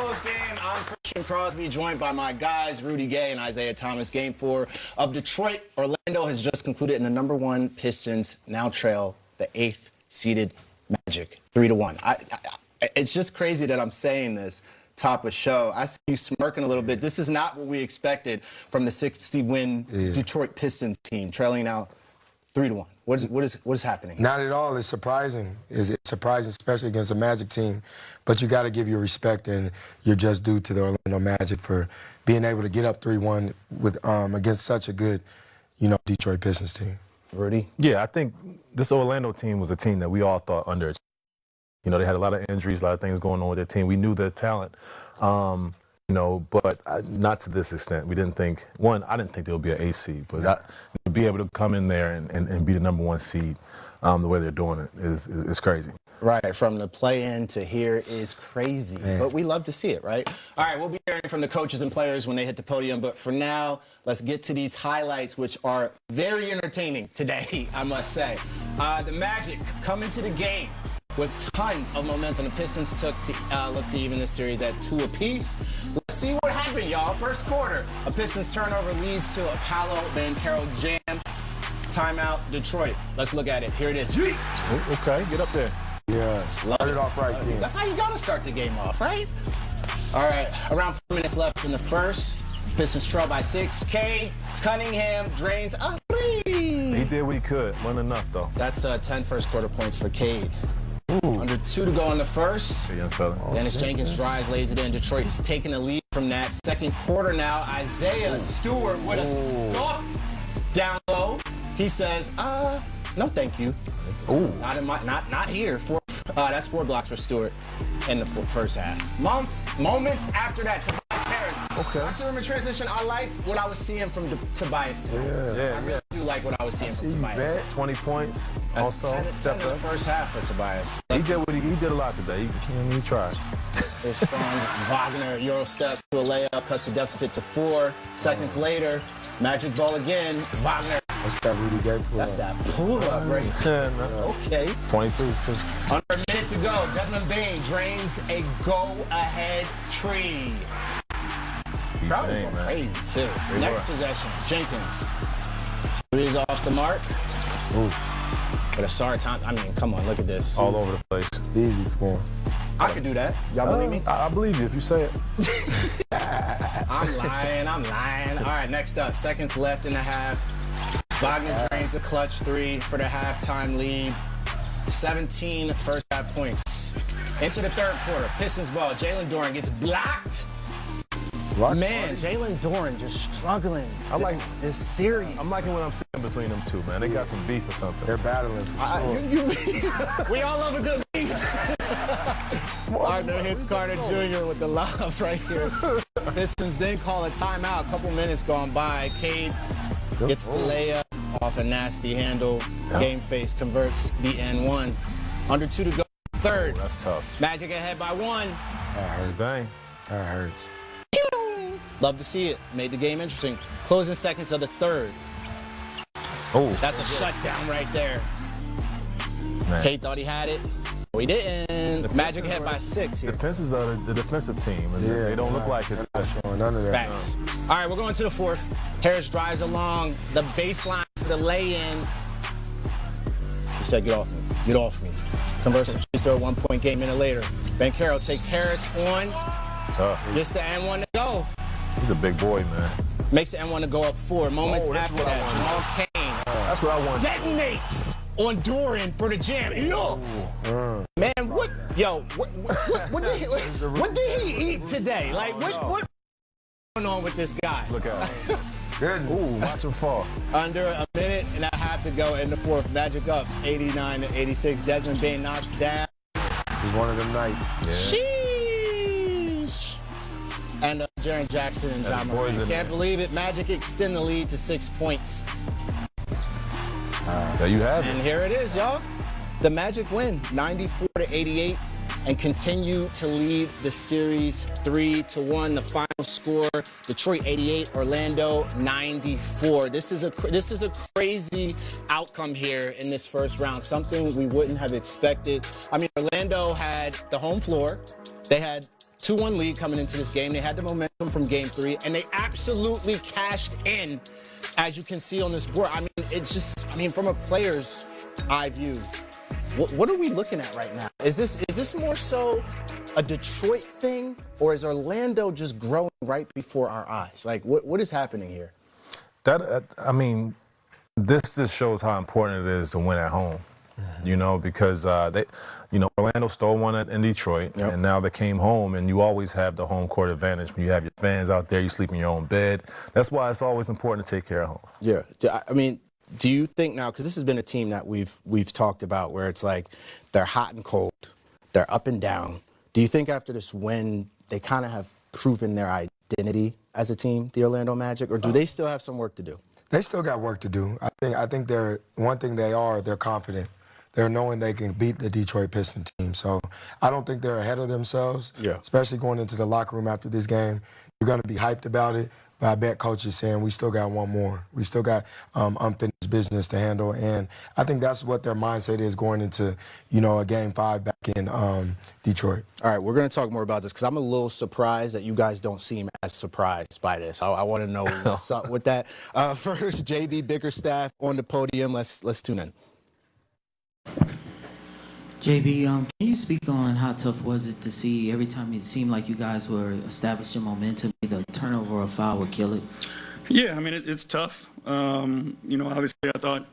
Postgame. I'm Christian Crosby, joined by my guys, Rudy Gay and Isaiah Thomas. Game 4 of Detroit. Orlando has just concluded, and the #1 Pistons now trail the 8th-seeded Magic 3-1. It's just crazy that I'm saying this top of show. I see you smirking a little bit. This is not what we expected from the 60-win Detroit Pistons team, trailing now 3-1. What is happening? Not at all. It's surprising. It's surprising, especially against a Magic team. But you got to give your respect, and you're just due to the Orlando Magic for being able to get up 3-1 with against such a good, Detroit Pistons team. Rudy? Yeah, I think this Orlando team was a team that we all thought underachieved. They had a lot of injuries, a lot of things going on with their team. We knew their talent, but not to this extent. We didn't think, I didn't think there would be an AC, but to be able to come in there and be the #1 seed the way they're doing it is crazy. Right, from the play-in to here is crazy, but we love to see it, right? All right, we'll be hearing from the coaches and players when they hit the podium, but for now, let's get to these highlights, which are very entertaining today, I must say. The Magic come into the game with tons of momentum. The Pistons look to even this series at 2 apiece. Let's see what happened, y'all. First quarter, a Pistons turnover leads to a Paolo Banchero jam. Timeout, Detroit. Let's look at it. Here it is. Okay, get up there. Yeah, start it off right then. That's how you got to start the game off, right? All right, around 4 minutes left in the first. Pistons trail by 6. Cunningham drains a 3. He did what he could. Wasn't enough, though. That's 10 first quarter points for Cade. Under 2 to go in the first. Dennis Jenkins drives, lays it in. Detroit is taking the lead from that. Second quarter now. Isaiah Stewart with a stalk down low. He says, no, thank you. Not here. That's 4 blocks for Stewart in the first half. Moments after that, Tobias Harris. Okay. Maximum transition. I like what I was seeing from Tobias today. Yeah. I really do like what I was seeing from Tobias. 20 points. That's also 10 stepped in the up. first half for Tobias. He did a lot today. He tried. It's from Wagner. Euro steps to a layup, cuts the deficit to 4. Seconds later, Magic ball again. Wagner. That's that Rudy Gay pull-up. That's that pull-up right there. Okay. 22, too. Under a minute to go, Desmond Bain drains a go-ahead tree. Probably going crazy, too. Next possession, Jenkins. 3 is off the mark. But a sorry time. I mean, come on, look at this. All over the place. Easy for him. I could do that. Y'all believe me? I believe you if you say it. I'm lying. All right, next up, seconds left in the half. Wagner drains the clutch 3 for the halftime lead. 17 first half points. Into the third quarter, Pistons ball. Jalen Duren gets blocked. What? Man, Jalen Duren just struggling. This series. I'm liking what I'm seeing between them two, man. They got some beef or something. They're battling for sure. We all love a good beef. Wagner hits Carter Jr. with the lob right here. Pistons then call a timeout. A couple minutes gone by. Cade gets the layup off a nasty handle. Game face converts the N1. Under 2 to go. Third. That's tough. Magic ahead by 1. That hurts. Bang. That hurts. Love to see it. Made the game interesting. Closing seconds of the third. That's a shutdown right there. Cade thought he had it. We didn't. Magic ahead by 6 here. The Pistons are the defensive team, and they don't look like it's not showing none of that. Facts. All right, we're going to the fourth. Harris drives along the baseline for the lay-in. He said, get off me. Get off me. Converts a free throw, 1-point game. Minute later, Banchero takes Harris on. Tough. Gets the N1 to go. He's a big boy, man. Makes the N1 to go up 4. Moments after that, Jamal Cain. That's what I want. Detonates on Duren for the jam. Man, what did he eat today? Like, what's going on with this guy? Look out. Good. Watch him fall. Under a minute and a half to go in the fourth. Magic up 89-86. Desmond Bain knocks down. It's one of them nights. Sheesh. And Jaren Jackson and John Moran. Can't believe it. Magic extend the lead to 6 points. There you have it. And here it is, y'all. The Magic win 94-88 and continue to lead the series 3-1. The final score: Detroit 88, Orlando 94. This is a crazy outcome here in this first round. Something we wouldn't have expected. I mean, Orlando had the home floor. They had 2-1 lead coming into this game. They had the momentum from Game 3, and they absolutely cashed in, as you can see on this board. I mean, it's just, from a player's eye view, what are we looking at right now? Is this more so a Detroit thing, or is Orlando just growing right before our eyes? Like, what is happening here? This just shows how important it is to win at home. Because Orlando stole one in Detroit, and now they came home, and you always have the home court advantage when you have your fans out there. You sleep in your own bed. That's why it's always important to take care of home. Yeah, do you think now, because this has been a team that we've talked about, where it's like they're hot and cold, they're up and down. Do you think after this win, they kind of have proven their identity as a team, the Orlando Magic, or do they still have some work to do? They still got work to do. I think they're confident. They're knowing they can beat the Detroit Pistons team. So I don't think they're ahead of themselves, especially going into the locker room after this game. You're going to be hyped about it, but I bet Coach is saying we still got one more. We still got unfinished business to handle, and I think that's what their mindset is going into, a Game 5 back in Detroit. All right, we're going to talk more about this because I'm a little surprised that you guys don't seem as surprised by this. I want to know what's up with that. First, JB Bickerstaff on the podium. Let's tune in. JB, can you speak on how tough was it to see every time it seemed like you guys were establishing momentum, the turnover or foul would kill it? Yeah, it's tough. Obviously I thought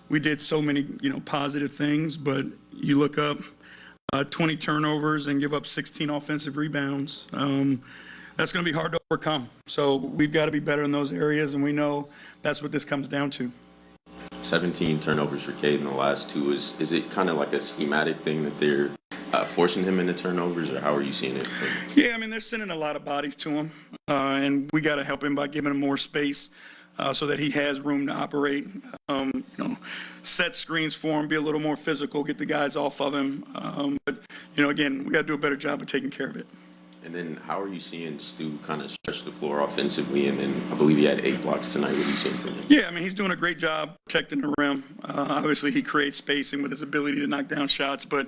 we did so many, positive things, but you look up 20 turnovers and give up 16 offensive rebounds. That's going to be hard to overcome. So we've got to be better in those areas, and we know that's what this comes down to. 17 turnovers for Cade in the last two. Is it kind of like a schematic thing that they're forcing him into turnovers, or how are you seeing it? Yeah, they're sending a lot of bodies to him, and we got to help him by giving him more space so that he has room to operate. Set screens for him, be a little more physical, get the guys off of him. But again, we got to do a better job of taking care of it. And then how are you seeing Stu kind of stretch the floor offensively? And then I believe he had 8 blocks tonight. What are you seeing from him? Yeah, he's doing a great job protecting the rim. Obviously, he creates spacing with his ability to knock down shots. But,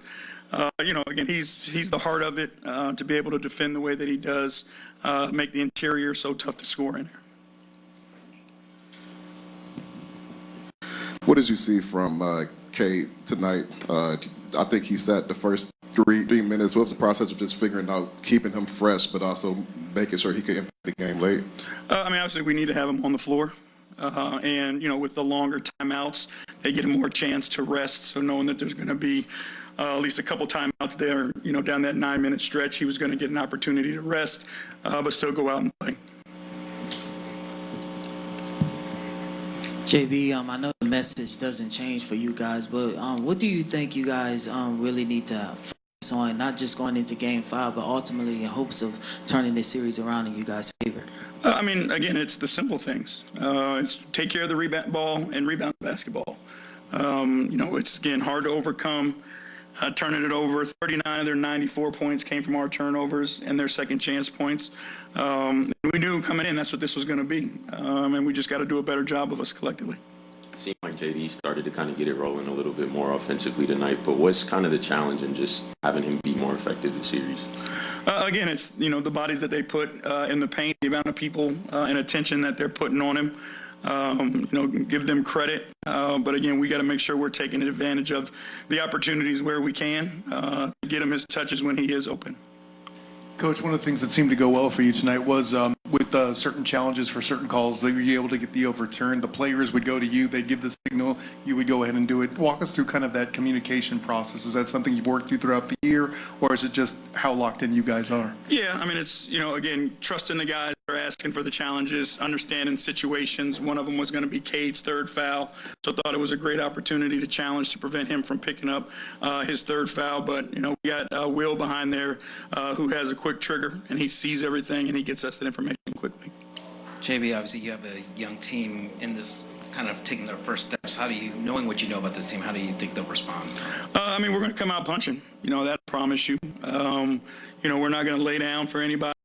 again, he's the heart of it, to be able to defend the way that he does, make the interior so tough to score in there. What did you see from Cade tonight? I think he sat the first three minutes. What was the process of just figuring out keeping him fresh, but also making sure he could impact the game late? Obviously, we need to have him on the floor. And, with the longer timeouts, they get a more chance to rest. So knowing that there's going to be at least a couple timeouts there, down that 9-minute stretch, he was going to get an opportunity to rest, but still go out and play. JB, I know the message doesn't change for you guys, but what do you think you guys really need to focus on, not just going into Game 5, but ultimately in hopes of turning this series around in you guys' favor? Again, it's the simple things. It's take care of the rebound ball and rebound the basketball. It's, again, hard to overcome. Turning it over, 39 of their 94 points came from our turnovers and their second chance points. We knew coming in that's what this was going to be, and we just got to do a better job of us collectively. It seemed like JD started to kind of get it rolling a little bit more offensively tonight, but what's kind of the challenge in just having him be more effective this series? Again, it's the bodies that they put in the paint, the amount of people and attention that they're putting on him. Give them credit. But again, we got to make sure we're taking advantage of the opportunities where we can to get him his touches when he is open. Coach, one of the things that seemed to go well for you tonight was with certain challenges for certain calls, they were able to get the overturned. The players would go to you, they'd give the signal, you would go ahead and do it. Walk us through kind of that communication process. Is that something you've worked through throughout the year, or is it just how locked in you guys are? Yeah, it's, again, trusting the guys that are asking for the challenges, understanding situations. One of them was going to be Cade's third foul, so I thought it was a great opportunity to challenge to prevent him from picking up his third foul. But, we got Will behind there who has a quick trigger, and he sees everything, and he gets us that information quickly. JB, obviously you have a young team in this kind of taking their first steps. Knowing what you know about this team, how do you think they'll respond? We're going to come out punching. That I promise you. We're not going to lay down for anybody.